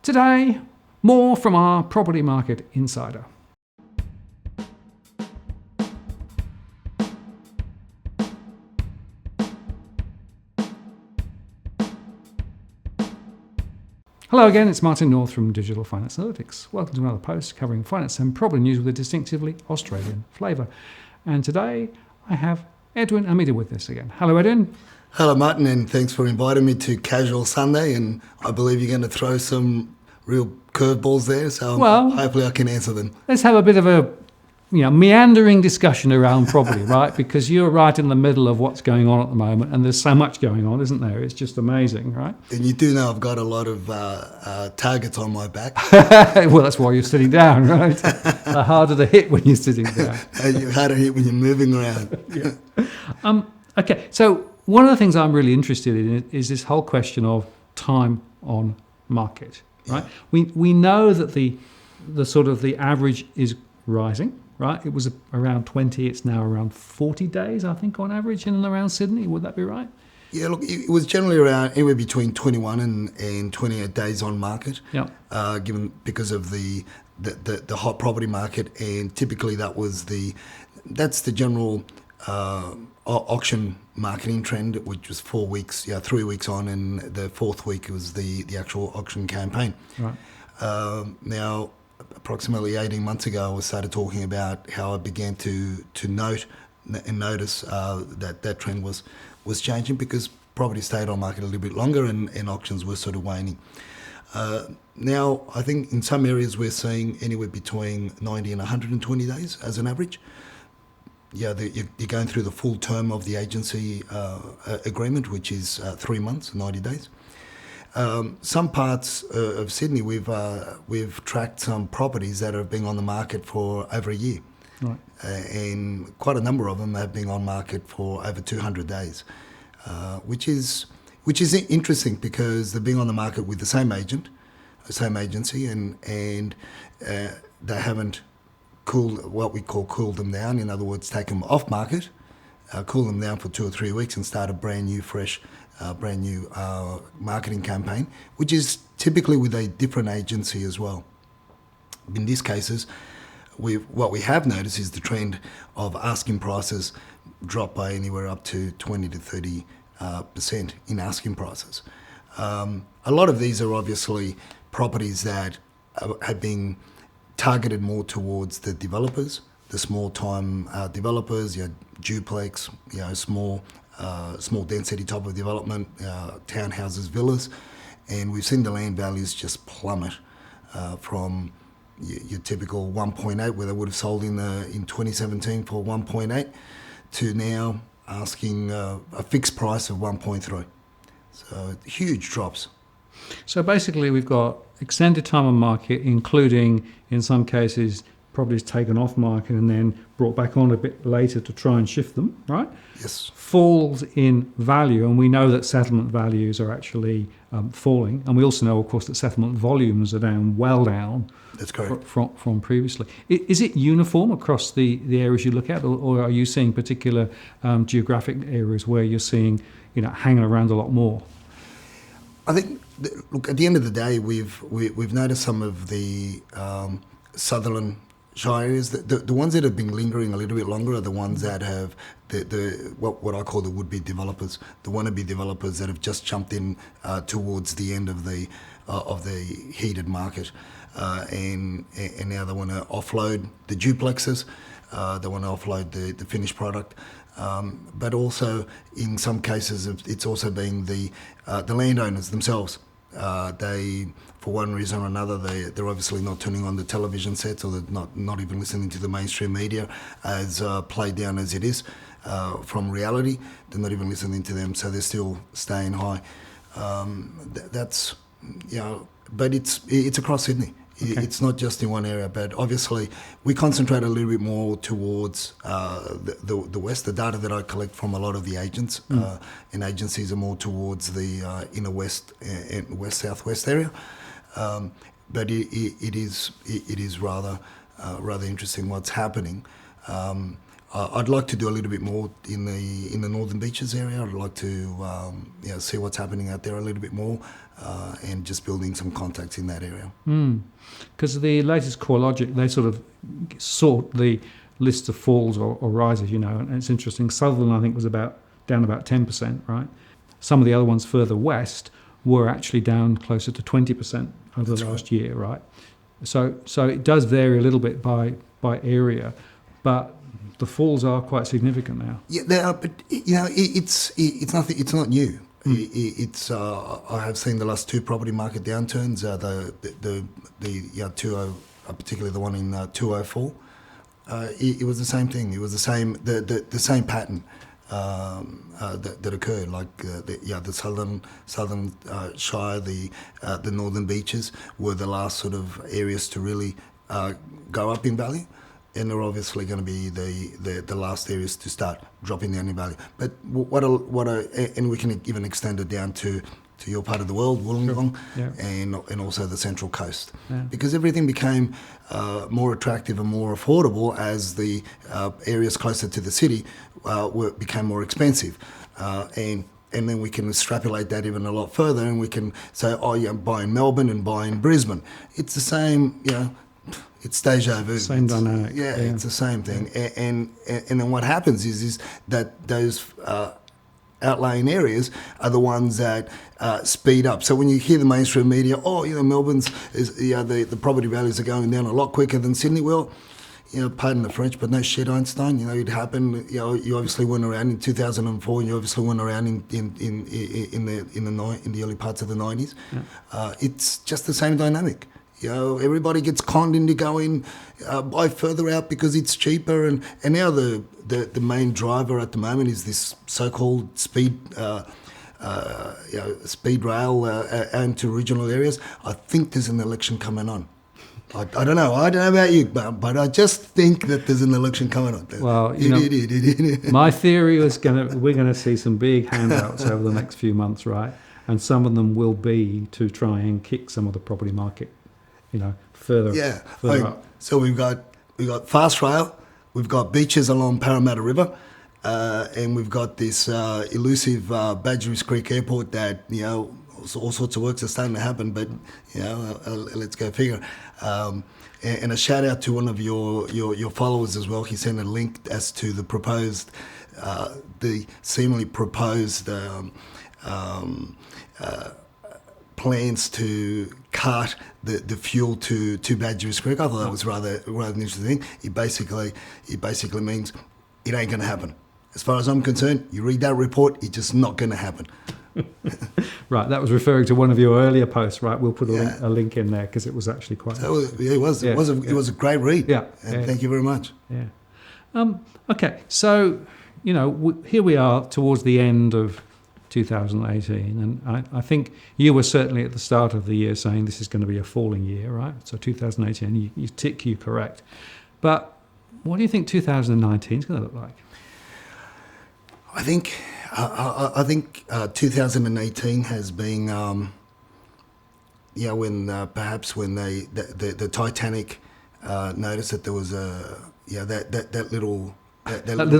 Today, more from our property market insider. Hello again, it's Martin North from Digital Finance Analytics. Welcome to another post covering finance and property news with a distinctively Australian flavour. And today I have Edwin Almeida with us again. Hello, Edwin. Hello, Martin, and thanks for inviting me to Casual Sunday. And I believe you're going to throw some real curveballs there, so hopefully I can answer them. Let's have a bit of a meandering discussion around property, right? Because you're right in the middle of what's going on at the moment, and there's so much going on, isn't there? It's just amazing, right? And you do know I've got a lot of targets on my back. Well, that's why you're sitting down, right? The harder to hit when you're sitting down. And you're harder to hit when you're moving around. Yeah. Okay, so one of the things I'm really interested in is this whole question of time on market, right? Yeah. We know that the sort of the average is rising. Right, it was around 20. It's now around 40 days, I think, on average, in and around Sydney. Would that be right? Yeah, look, it was generally around anywhere between 21 and 28 days on market. Yeah. Because of the hot property market, and typically that's the general auction marketing trend, which was 4 weeks, 3 weeks on, and the fourth week was the actual auction campaign. Right. Now, approximately 18 months ago, I started talking about how I began to notice that trend was changing because property stayed on market a little bit longer and auctions were sort of waning. Now, I think in some areas we're seeing anywhere between 90 and 120 days as an average. Yeah, you're going through the full term of the agency agreement, which is 3 months, 90 days. Some parts of Sydney, we've tracked some properties that have been on the market for over a year. Right. And quite a number of them have been on market for over 200 days, which is interesting because they're being on the market with the same agent, the same agency, and they haven't cooled them down. In other words, take them off market, cool them down for 2 or 3 weeks and start a brand new marketing campaign, which is typically with a different agency as well. In these cases, what we have noticed is the trend of asking prices drop by anywhere up to 20 to 30% in asking prices. A lot of these are obviously properties that have been targeted more towards the developers, the small-time developers, duplex, small density type of development, townhouses, villas, and we've seen the land values just plummet from your typical 1.8, where they would have sold in 2017 for 1.8, to now asking a fixed price of 1.3. So huge drops. So basically, we've got extended time on market, including in some cases properties taken off market and then brought back on a bit later to try and shift them, right? Yes. Falls in value, and we know that settlement values are actually falling, and we also know, of course, that settlement volumes are well down. That's correct. From previously. Is it uniform across the areas you look at, or are you seeing particular geographic areas where you're seeing, hanging around a lot more? I think, look, at the end of the day, we've noticed some of the Sutherland Shire areas. The ones that have been lingering a little bit longer are the ones that have what I call the would-be developers, the wannabe developers that have just jumped in towards the end of the heated market, and now they want to offload the duplexes, they want to offload the finished product, but also in some cases it's also being the landowners themselves. They, for one reason or another, they're obviously not turning on the television sets, or they're not even listening to the mainstream media as played down as it is from reality. They're not even listening to them, so they're still staying high. That's but it's across Sydney. Okay. It's not just in one area, but obviously we concentrate a little bit more towards the west. The data that I collect from a lot of the agents and agencies are more towards the inner west and west southwest area. But it is rather interesting what's happening. I'd like to do a little bit more in the Northern Beaches area. I'd like to see what's happening out there a little bit more, and just building some contacts in that area. Because the latest CoreLogic, they sort of sort the list of falls or rises, and it's interesting. Sutherland, I think, was down about 10%, right? Some of the other ones further west were actually down closer to 20% over the last year, right? So it does vary a little bit by area, but the falls are quite significant now. Yeah, they are, but it's nothing. It's not new. I have seen the last two property market downturns. The 20, particularly the one in 204. It was the same thing. It was the same pattern that occurred. Like the southern Shire, the Northern Beaches were the last sort of areas to really go up in value, and they're obviously going to be the last areas to start dropping down in value. But and we can even extend it down to your part of the world, Wollongong, and also the Central Coast, because everything became more attractive and more affordable as the areas closer to the city became more expensive, and then we can extrapolate that even a lot further, and we can say, buy in Melbourne and buy in Brisbane. It's the same, it's deja vu. Same dynamic. Yeah, it's the same thing. And then what happens is that those outlying areas are the ones that speed up. So when you hear the mainstream media, Melbourne's the property values are going down a lot quicker than Sydney. Well, pardon the French, but no shit, Einstein. It happened. You obviously weren't around in 2004. And you obviously weren't around in the early parts of the 90s. Yeah. It's just the same dynamic. Everybody gets conned into going buy further out because it's cheaper, and now the main driver at the moment is this so-called speed rail into regional areas. I think there's an election coming on. I don't know. I don't know about you, but I just think that there's an election coming on. Well, my theory was we're going to see some big handouts over the next few months, right? And some of them will be to try and kick some of the property market, further up. So we've got fast rail, we've got beaches along Parramatta River, and we've got this elusive Badgerys Creek Airport that all sorts of works are starting to happen, but let's go figure. And a shout out to one of your followers as well. He sent a link as to the proposed, the seemingly proposed plans to cart the fuel to Badgerys Creek. I thought that was rather an interesting thing. It basically means it ain't going to happen. As far as I'm concerned, you read that report, it's just not going to happen. Right, that was referring to one of your earlier posts, right? We'll put a link in there because it was actually quite. It was a great read. Yeah, and thank you very much. Yeah. Okay, so here we are towards the end of 2018, and I think you were certainly at the start of the year saying this is going to be a falling year, right? So 2018, you correct. But what do you think 2019 is going to look like? I think 2018 has been, when the Titanic noticed that there was that little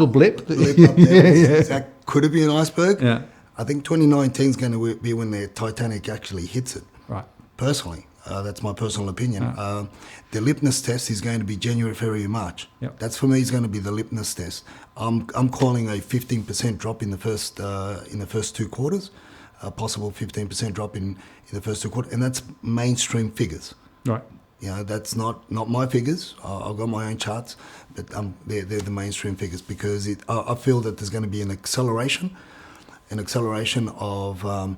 blip up there. That could have been an iceberg. Yeah. I think 2019 is going to be when the Titanic actually hits it. Right. Personally, that's my personal opinion. The litmus test is going to be January, February, March. Yep. That's for me is going to be the litmus test. I'm calling a 15% drop in the first 2 quarters, a possible 15% drop in the first 2 quarters, and that's mainstream figures. Right. That's not my figures. I've got my own charts, but they're the mainstream figures because I feel that there's going to be an acceleration of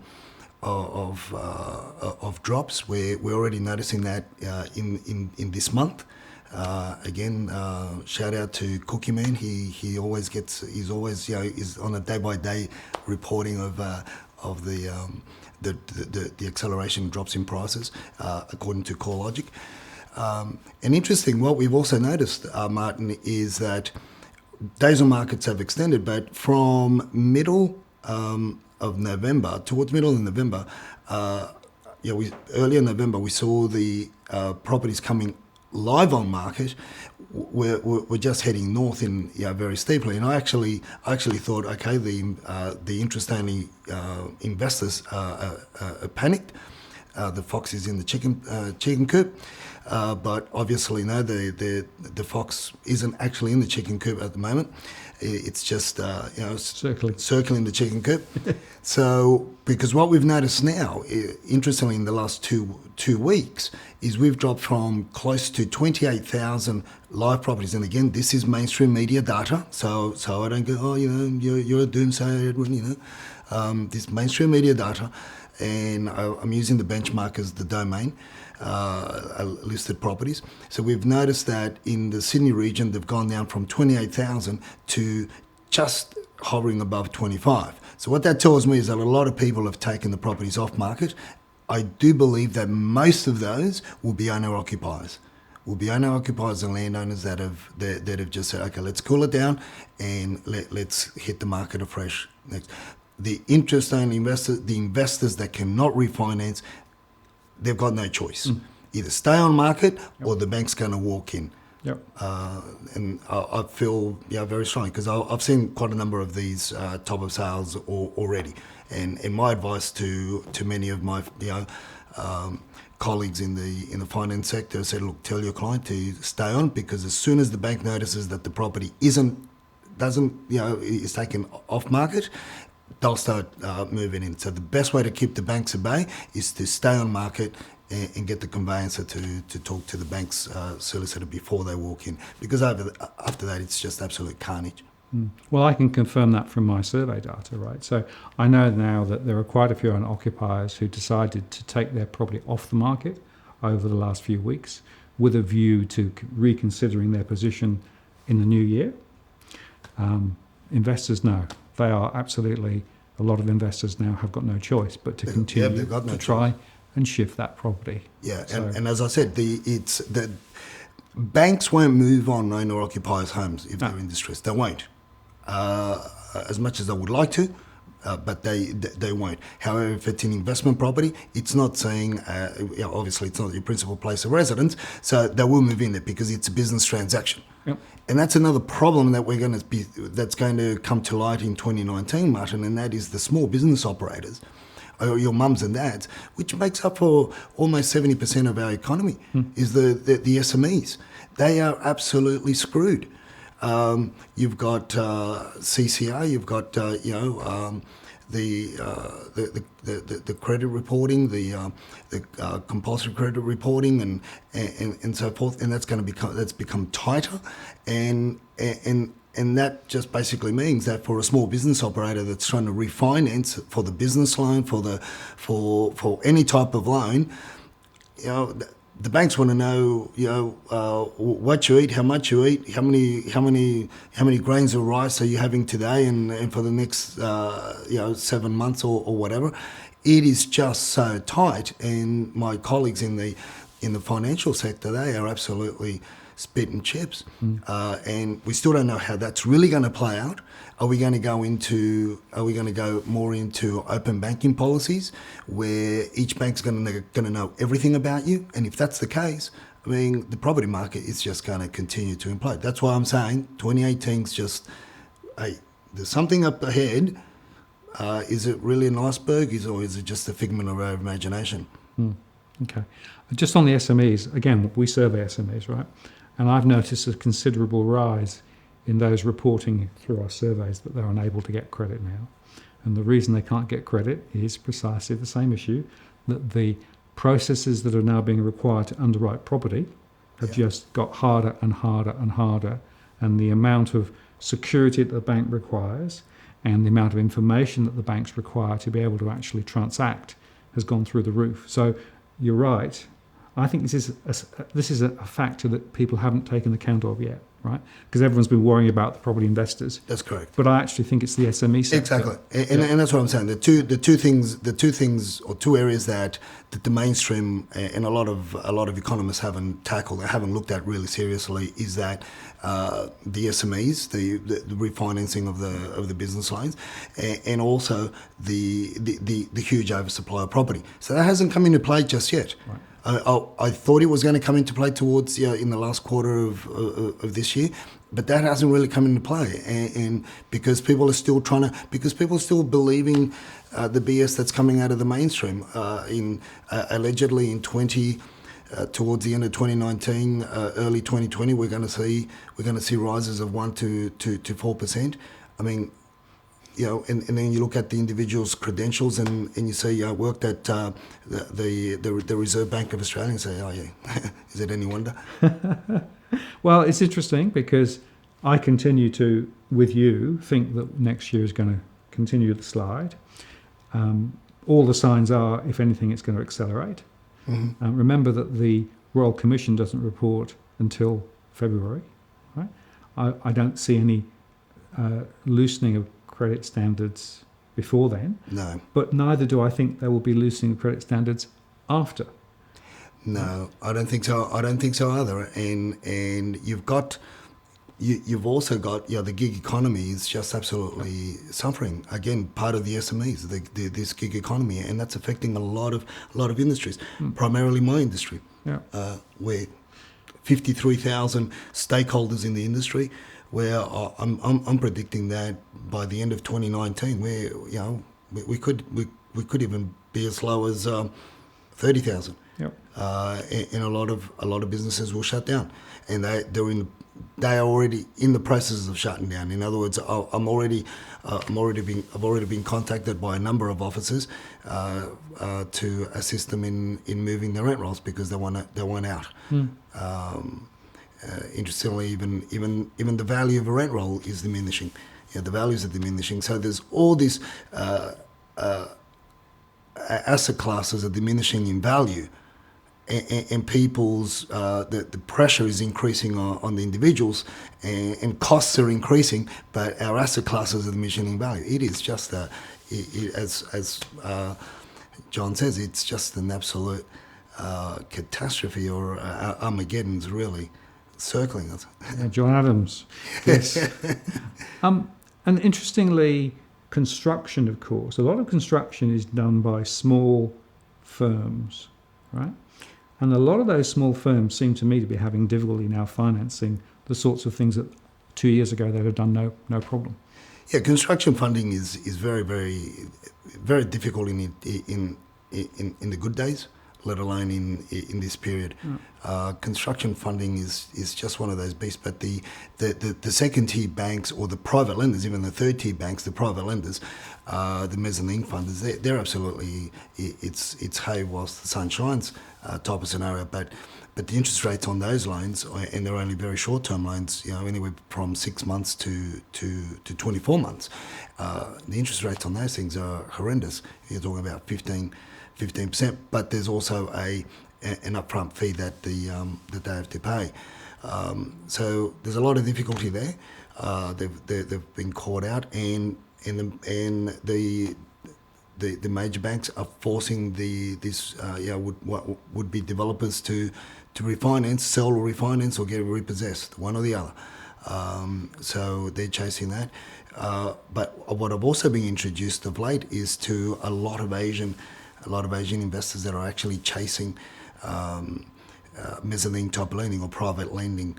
drops. We're already noticing that in this month. Again, shout out to Cookie Man. He's always is on a day by day reporting of the acceleration drops in prices according to CoreLogic. And interesting, what we've also noticed, Martin, is that days on markets have extended, but from middle of November, towards middle of November, early in November, we saw the properties coming live on market we're just heading north in very steeply. And I actually thought, okay, the interest-only investors are panicked. The fox is in the chicken coop. But obviously, no, the fox isn't actually in the chicken coop at the moment. It's just circling the chicken coop. So, because what we've noticed now, interestingly, in the last two weeks, is we've dropped from close to 28,000 live properties. And again, this is mainstream media data. So I don't go, you're a doomsayer, Edwin. This mainstream media data, and I'm using the benchmark as the domain. Listed properties. So we've noticed that in the Sydney region, they've gone down from 28,000 to just hovering above 25. So what that tells me is that a lot of people have taken the properties off market. I do believe that most of those will be owner-occupiers. And landowners that have just said, okay, let's cool it down and let's hit the market afresh next. The interest-only investors, the investors that cannot refinance, they've got no choice. Either stay on market or the bank's going to walk in. Yep. And I feel very strongly because I've seen quite a number of these top of sales already. And my advice to many of my colleagues in the finance sector said, look, tell your client to stay on, because as soon as the bank notices that the property is taken off market, they'll start moving in. So the best way to keep the banks at bay is to stay on market and get the conveyancer to talk to the bank's solicitor before they walk in, because after that it's just absolute carnage. Well, I can confirm that from my survey data, right? So I know now that there are quite a few owner-occupiers who decided to take their property off the market over the last few weeks with a view to reconsidering their position in the new year. Investors know. They are absolutely, a lot of investors now have got no choice but to continue to try and shift that property. Yeah, so, and as I said, the banks won't move on owner-occupiers' homes if they're in distress. They won't. As much as they would like to, but they won't. However, if it's an investment property, it's not saying, obviously it's not your principal place of residence, so they will move in there because it's a business transaction. Yep. And that's another problem that that's going to come to light in 2019, Martin, and that is the small business operators, your mums and dads, which makes up for almost 70% of our economy, is the SMEs. They are absolutely screwed. You've got CCR, you've got the credit reporting, the compulsory credit reporting, and so forth, and that's become tighter, and that just basically means that for a small business operator that's trying to refinance for the business loan, for any type of loan, the banks want to know, what you eat, how much you eat, how many grains of rice are you having today, and for the next 7 months or whatever. It is just so tight, and my colleagues in the financial sector, they are absolutely spitting chips, and we still don't know how that's really going to play out. Are we going to go more into open banking policies where each bank's going to know everything about you? And if that's the case, I mean, the property market is just going to continue to implode. That's why I'm saying 2018 is just, there's something up ahead. Is it really an iceberg, or is it just a figment of our imagination? Okay. Just on the SMEs, again, we survey SMEs, right? And I've noticed a considerable rise in those reporting through our surveys that they're unable to get credit now. And the reason they can't get credit is precisely the same issue, that the processes that are now being required to underwrite property have just got harder and harder and harder, and the amount of security that the bank requires and the amount of information that the banks require to be able to actually transact has gone through the roof. So you're right. I think this is a factor that people haven't taken account of yet, right? Because everyone's been worrying about the property investors. That's correct. But I actually think it's the SME sector. Exactly, and that's what I'm saying. The two things or two areas that the mainstream and a lot of economists haven't tackled, they haven't looked at really seriously, is that the SMEs, the refinancing of the business loans, and also the huge oversupply of property. So that hasn't come into play just yet. Right. I thought it was going to come into play towards in the last quarter of this year, but that hasn't really come into play, and because people are still believing the BS that's coming out of the mainstream. Allegedly in towards the end of 2019, early 2020, we're going to see rises of 1 to 4%. I mean, and then you look at the individual's credentials and you say, I worked at the Reserve Bank of Australia, and say, oh yeah, is it any wonder? Well, it's interesting because I continue to, with you, think that next year is going to continue the slide. All the signs are, if anything, it's going to accelerate. Mm-hmm. Remember that the Royal Commission doesn't report until February. Right? I don't see any loosening of credit standards before then. No. But neither do I think there will be loosening of credit standards after. No, I don't think so. I don't think so either. And you've also got the gig economy is just absolutely suffering. Again, part of the SMEs, this gig economy, and that's affecting a lot of industries, primarily my industry, where 53,000 stakeholders in the industry. Where I'm predicting that by the end of 2019, where we could even be as low as 30,000. Yep. And a lot of businesses will shut down, and they are already in the process of shutting down. In other words, I've already been contacted by a number of officers to assist them in moving their rent rolls because they want out. Interestingly, even the value of a rent roll is diminishing. The values are diminishing. So there's all these asset classes are diminishing in value, and people's the pressure is increasing on the individuals, and costs are increasing, but our asset classes are diminishing in value. It is just as John says, it's just an absolute catastrophe, or Armageddon's really circling us. John Adams, yes. And interestingly, construction, of course, a lot of construction is done by small firms, right? And a lot of those small firms seem to me to be having difficulty now financing the sorts of things that 2 years ago they'd have done no problem. Yeah, construction funding is very, very, very difficult in the good days, let alone in this period. Construction funding is just one of those beasts. But the second tier banks, or the private lenders, even the third tier banks, the private lenders, the mezzanine funders, they're absolutely it's hay whilst the sun shines type of scenario. But the interest rates on those loans, and they're only very short term loans, anywhere from 6 months to 24 months. The interest rates on those things are horrendous. You're talking about 15%, but there's also an upfront fee that they have to pay. So there's a lot of difficulty there. They've been caught out, and the major banks are forcing would be developers to refinance, sell or refinance, or get repossessed, one or the other. So they're chasing that. But what I've also been introduced of late is to a lot of Asian investors that are actually chasing mezzanine type lending or private lending,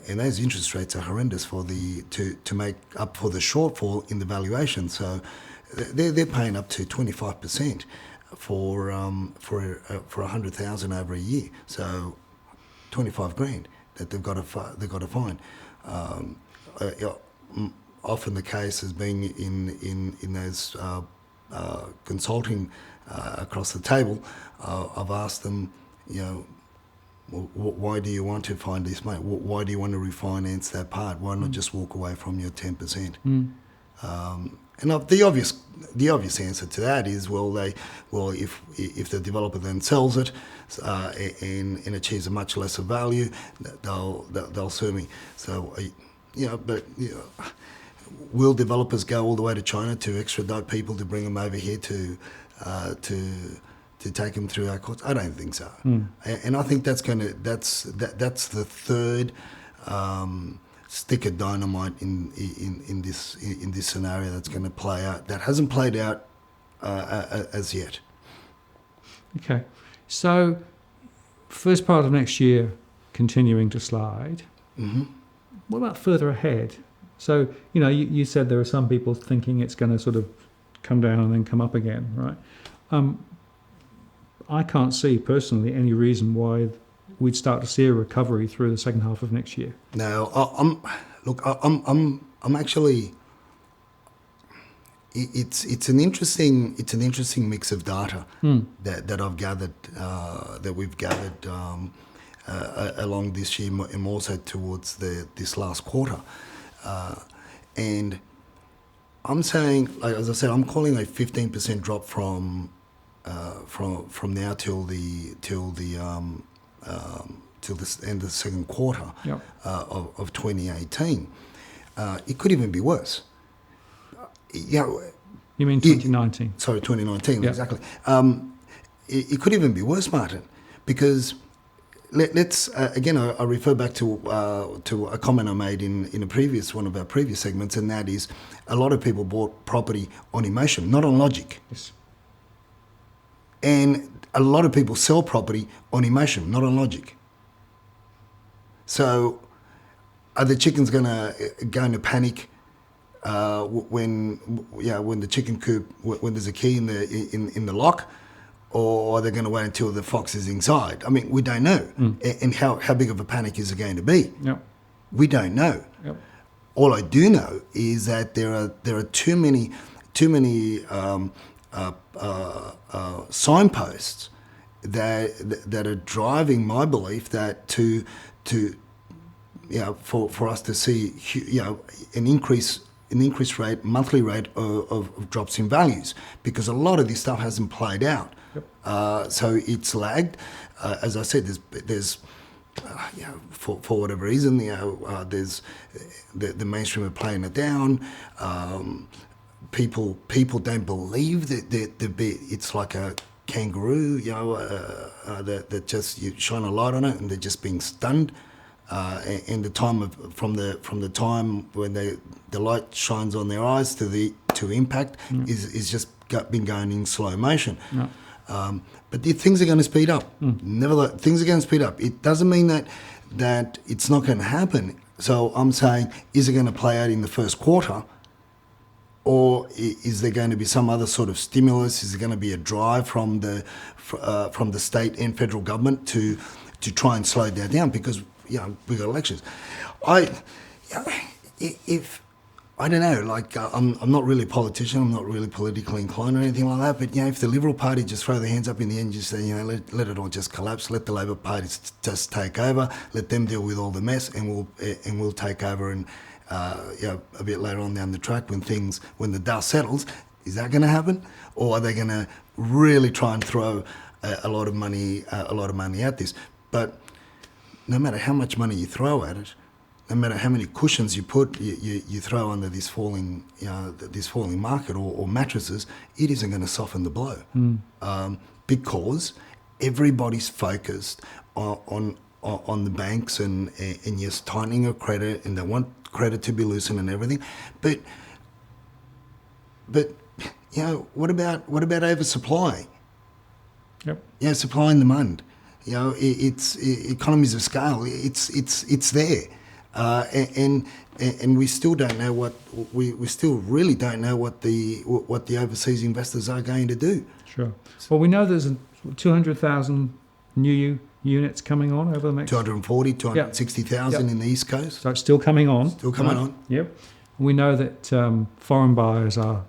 and those interest rates are horrendous to make up for the shortfall in the valuation. So they're paying up to 25% for 100,000 over a year. So 25 grand that they've got to find. Often the case has been in those consulting across the table. I've asked them, why do you want to find this money? Why do you want to refinance that part? Why not just walk away from your 10%? And the obvious answer to that is, if the developer then sells it and achieves a much lesser value, they'll sue me. So will developers go all the way to China to extradite people to bring them over here to take them through our courts? I don't think so. And I think that's the third stick of dynamite in this scenario that's going to play out, that hasn't played out as yet. Okay, so first part of next year continuing to slide. Mm-hmm. What about further ahead? So, you said there are some people thinking it's going to sort of come down and then come up again, right? I can't see personally any reason why we'd start to see a recovery through the second half of next year. No, I'm actually. It's an interesting mix of data that I've gathered, that we've gathered along this year and also towards this last quarter, and I'm saying, like, as I said, I'm calling a 15% drop from now till the end of the second quarter of 2018. It could even be worse. You mean 2019? Sorry, 2019, yeah. Exactly. It could even be worse, Martin, because let's again, I refer back to a comment I made in one of our previous segments, and that is a lot of people bought property on emotion, not on logic. Yes. And a lot of people sell property on emotion, not on logic. So, are the chickens going to go into panic when the chicken coop, when there's a key in the lock, or are they going to wait until the fox is inside? I mean, we don't know. And how big of a panic is it going to be? Yep. We don't know. Yep. All I do know is that there are too many signposts that are driving my belief that for us to see an increased rate, monthly rate of drops in values, because a lot of this stuff hasn't played out. Yep. So it's lagged. As I said, there's for whatever reason, there's the mainstream are playing it down. People don't believe that it's like a kangaroo, that just you shine a light on it and they're just being stunned. And the time from the time when the light shines on their eyes to impact is just been going in slow motion. Yeah. But things are going to speed up. Things are going to speed up. It doesn't mean that it's not going to happen. So I'm saying, is it going to play out in the first quarter, or is there going to be some other sort of stimulus? Is there going to be a drive from the state and federal government to try and slow that down? Because we've got elections. I don't know. Like, I'm not really a politician. I'm not really politically inclined or anything like that. But if the Liberal Party just throw their hands up in the air and just say, let it all just collapse. Let the Labor Party just take over. Let them deal with all the mess, and we'll take over. And a bit later on down the track, when the dust settles, is that going to happen, or are they going to really try and throw a lot of money at this? But no matter how much money you throw at it, no matter how many cushions you throw under this falling market or mattresses, it isn't going to soften the blow, because everybody's focused on the banks and yes, tightening of credit, and they want credit to be loosened and everything, but what about oversupply? Yep. Supply and demand. It's economies of scale. It's there. And we still don't know we still really don't know what the overseas investors are going to do. Sure. Well, we know there's 200,000 new units coming on over the next 240, 260,000 in the East Coast. So it's still coming on. Still coming on. Yep. We know that foreign buyers are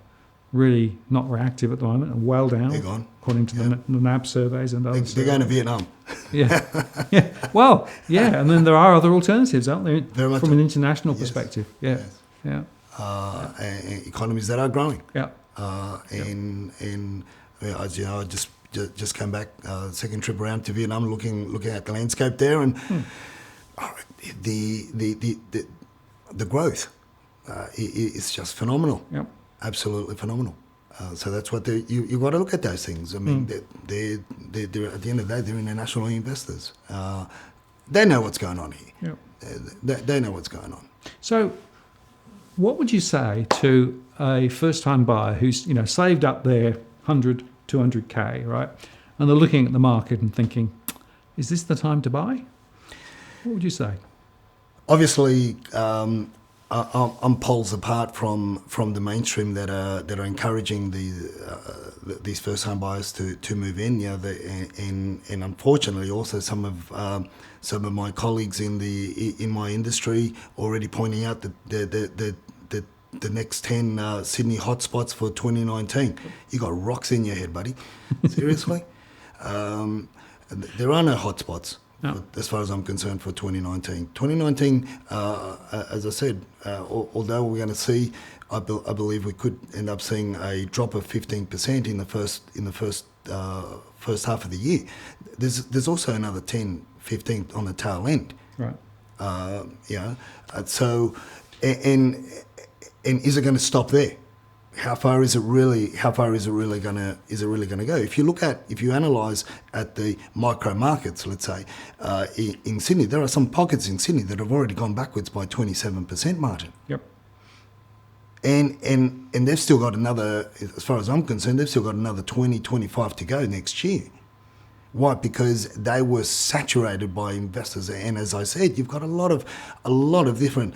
really not very active at the moment and well down. They're gone. According to the NAB surveys and others. They're going to Vietnam. Yeah. Well, yeah, and then there are other alternatives, aren't there? Very much from an international perspective. Yeah. Yes. Yeah. Economies that are growing. Yeah. And as you know, I just came back, second trip around to Vietnam, looking at the landscape there, and the growth is just phenomenal. Yep. Absolutely phenomenal. So that's what you've got to look at those things. I mean, they're at the end of the day, they're international investors. They know what's going on here. Yep. They know what's going on. So, what would you say to a first-time buyer who's saved up their 100, 200k, right, and they're looking at the market and thinking, Is this the time to buy? What would you say? Obviously, I'm poles apart from the mainstream that are encouraging these first home buyers to move in. You know, and unfortunately also some of my colleagues in my industry already pointing out that the next 10 Sydney hotspots for 2019. You got rocks in your head, buddy. Seriously, there are no hotspots. No. As far as I'm concerned, for 2019. 2019, as I said, although we're going to see, I believe we could end up seeing a drop of 15% in the first half of the year. There's also another 10, 15 on the tail end. Right. So, and is it going to stop there? How far is it really going to go? If you analyse at the micro markets, let's say in Sydney, there are some pockets in Sydney that have already gone backwards by 27% margin. Yep. And they've still got another, as far as I'm concerned, they've still got another 20, 25 to go next year. Why? Because they were saturated by investors, and as I said, you've got a lot of different.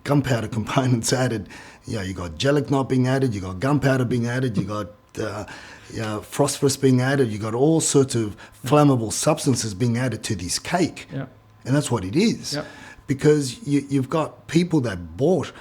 Gunpowder components added. You got gelignite being added, you got gunpowder being added, you got phosphorus being added, you got all sorts of flammable substances being added to this cake. Yeah. And that's what it is. Yep. Because you've got people that bought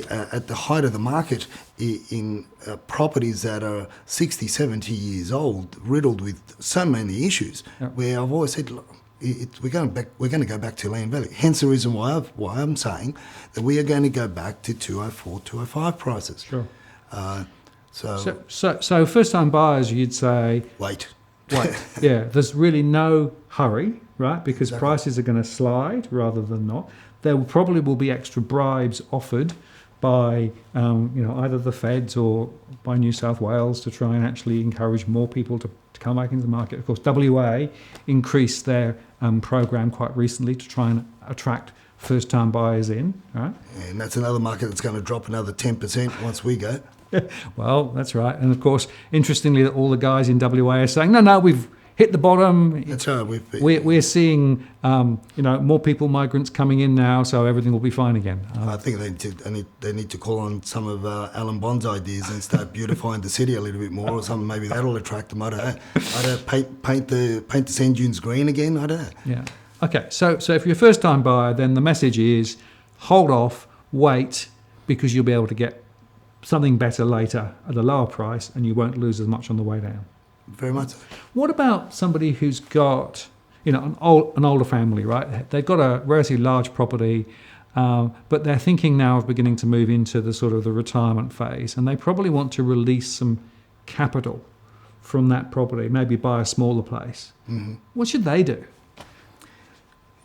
at the height of the market in properties that are 60, 70 years old, riddled with so many issues, where I've always said, look, we're going to go back to land value. Hence the reason why I'm saying that we are going to go back to 204, 205 prices. Sure. So first-time buyers, you'd say wait. Yeah, there's really no hurry, right? Because Exactly. prices are going to slide rather than not. There probably will be extra bribes offered by either the feds or by New South Wales to try and actually encourage more people to come back into the market. Of course, WA increased their program quite recently to try and attract first-time buyers in, right? And that's another market that's going to drop another 10% once we go. Well, that's right. And of course, interestingly, all the guys in WA are saying, no, we've hit the bottom. That's right. We're seeing, more people, migrants coming in now, so everything will be fine again. I think they need to call on some of Alan Bond's ideas and start beautifying the city a little bit more or something. Maybe that'll attract them. I don't know. Paint the sand dunes green again. I don't know. Yeah. Okay. So if you're a first-time buyer, then the message is hold off, wait, because you'll be able to get something better later at a lower price, and you won't lose as much on the way down. Very much so. What about somebody who's got, an older family, right? They've got a relatively large property, but they're thinking now of beginning to move into the sort of the retirement phase, and they probably want to release some capital from that property, maybe buy a smaller place. Mm-hmm. What should they do?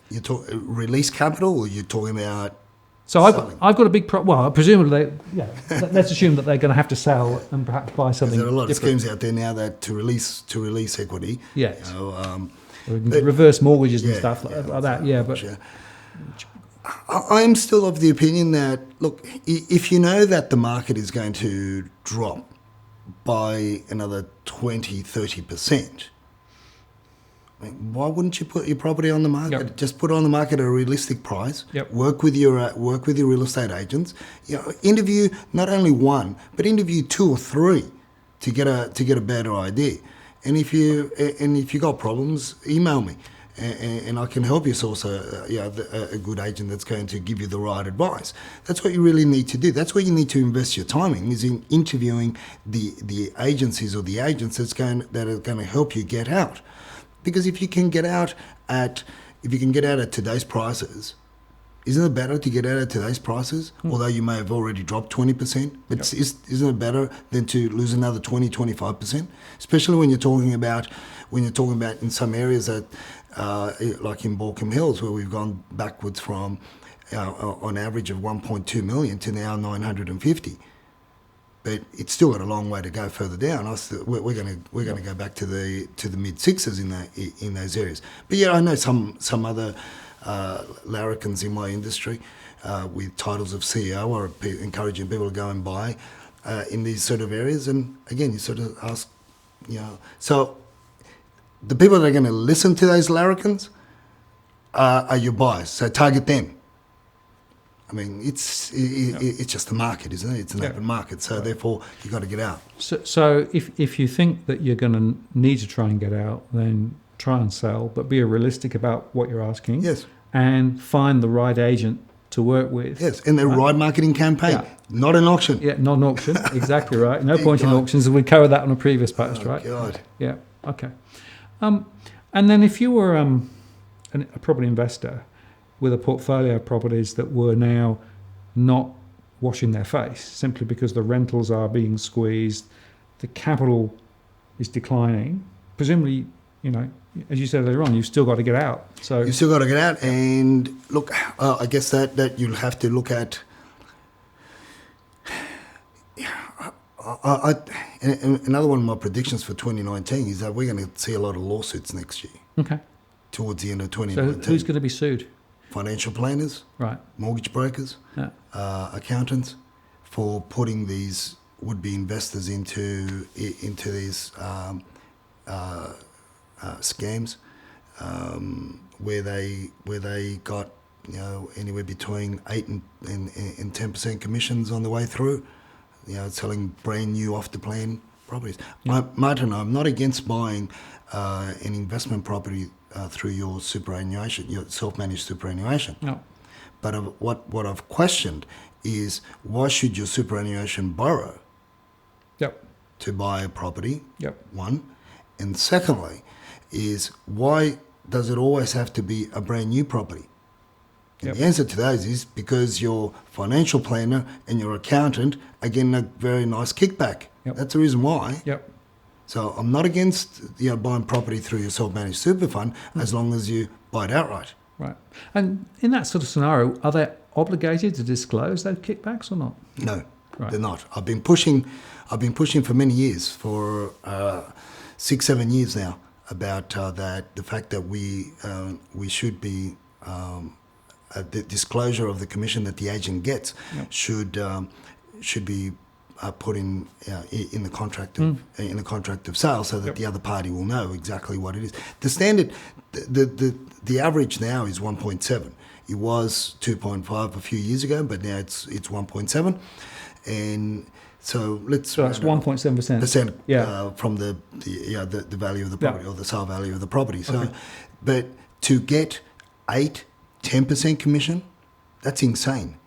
You talk release capital, or you're talking about? So I've got a big presumably let's assume that they're going to have to sell and perhaps buy something. There are a lot different. of schemes out there now that to release equity. Yes. But reverse mortgages and stuff like that. Yeah, but I'm still of the opinion that, look, if you know that the market is going to drop by another 20, 30%, why wouldn't you put your property on the market? Yep. Just put it on the market at a realistic price. Yep. Work with your real estate agents. Interview not only one, but interview two or three to get a better idea. And if you got problems, email me, and I can help you source a good agent that's going to give you the right advice. That's what you really need to do. That's where you need to invest your timing, is in interviewing the agencies or the agents that are going to help you get out. Because if you can get out at today's prices, isn't it better to get out at today's prices? Although you may have already dropped 20%, but isn't it better than to lose another 20, 25%? Especially when you're talking about in some areas that like in Balcombe Hills, where we've gone backwards from on average of 1.2 million to now 950. But it's still got a long way to go further down. We're going to go back to the mid sixes in those areas. But yeah, I know some other larrikins in my industry with titles of CEO are encouraging people to go and buy in these sort of areas. And again, you sort of ask, So the people that are going to listen to those larrikins are your buyers. So target them. I mean, it's just a market, isn't it? It's an open market. So therefore, you've got to get out. So if you think that you're going to need to try and get out, then try and sell, but be realistic about what you're asking. Yes. And find the right agent to work with. Yes, and the right marketing campaign, not an auction. Yeah, not an auction. Exactly right. No point in auctions. We covered that on a previous post, right? God. Yeah. Okay. And then if you were a property investor with a portfolio of properties that were now not washing their face simply because the rentals are being squeezed, the capital is declining, presumably, as you said earlier on, you've still got to get out. So you've still got to get out, and look, I guess that you'll have to look at. Another one of my predictions for 2019 is that we're going to see a lot of lawsuits next year. Okay. Towards the end of 2019. So who's going to be sued? Financial planners, right? Mortgage brokers, accountants, for putting these would-be investors into these scams, where they got anywhere between 8 and 10% commissions on the way through, selling brand new off the plan properties. Martin, I'm not against buying an investment property through your superannuation, your self-managed superannuation. No. But what I've questioned is, why should your superannuation borrow to buy a property? One. And secondly, is why does it always have to be a brand new property? And the answer to those is because your financial planner and your accountant are getting a very nice kickback. That's the reason why. So I'm not against buying property through your self-managed super fund as long as you buy it outright. Right. And in that sort of scenario, are they obligated to disclose those kickbacks or not? No, they're not. I've been pushing for many years, for 6-7 years now, about the fact that we should be the disclosure of the commission that the agent gets should be put in the contract of sale, so that the other party will know exactly what it is. The standard, the average now is 1.7. It was 2.5 a few years ago, but now it's 1.7, and so that's 1.7% from the value of the property or the sale value of the property. So, but to get 8-10% commission, that's insane.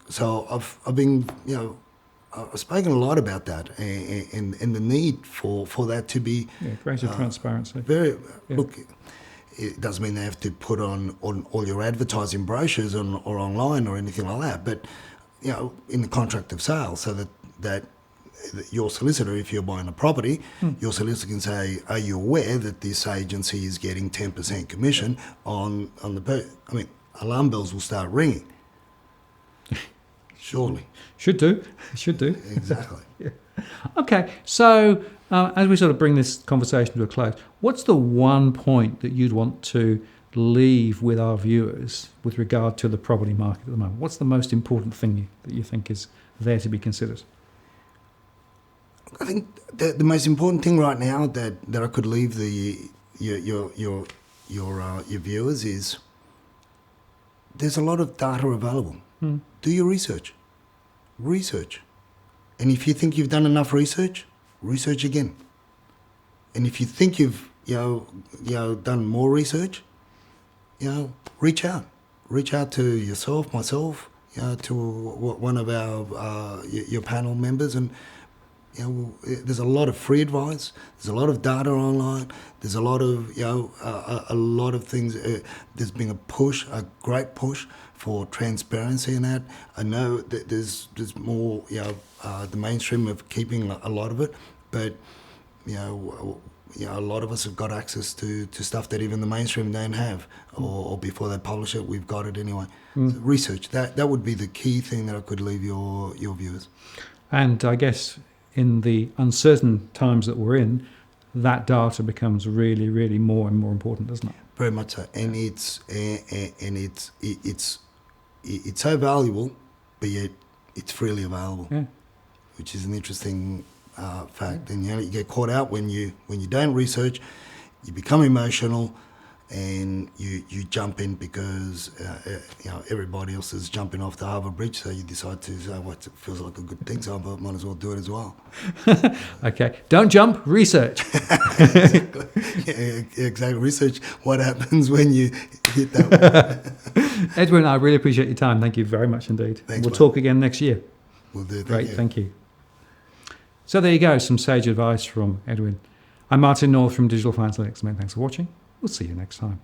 So I've been I've spoken a lot about that and the need for that to be greater transparency. Look, it doesn't mean they have to put on all your advertising brochures or online or anything like that, but in the contract of sale, so that your solicitor, if you're buying a property, your solicitor can say, are you aware that this agency is getting 10% commission on the alarm bells will start ringing. Surely. Should do. Exactly. Okay, so as we sort of bring this conversation to a close, what's the one point that you'd want to leave with our viewers with regard to the property market at the moment? What's the most important thing that you think is there to be considered? I think the most important thing right now that I could leave your viewers is, there's a lot of data available. Do your research. And if you think you've done enough research again. And if you think you've done more research, reach out to yourself, myself, to one of our your panel members, and there's a lot of free advice. There's a lot of data online. There's a lot of a lot of things. There's been a great push for transparency in that. I know that there's more the mainstream of keeping a lot of it, but a lot of us have got access to stuff that even the mainstream don't have, or before they publish it, we've got it anyway. So research, that would be the key thing that I could leave your viewers. And I guess in the uncertain times that we're in, that data becomes really, really more and more important, doesn't it? Very much so, and it's so valuable, but yet it's freely available, which is an interesting fact. And you get caught out when you don't research. You become emotional, and you jump in because everybody else is jumping off the Harbour Bridge. So you decide to say, "Well, it feels like a good thing, so I might as well do it as well." Okay, don't jump. Research. Exactly. Yeah, exactly. Research what happens when you hit that wall. Edwin, I really appreciate your time. Thank you very much indeed. Thanks, We'll mate. talk again next year. We'll do. Great, thank you. So there you go, some sage advice from Edwin. I'm Martin North from Digital Finance Linux. Many thanks for watching. We'll see you next time.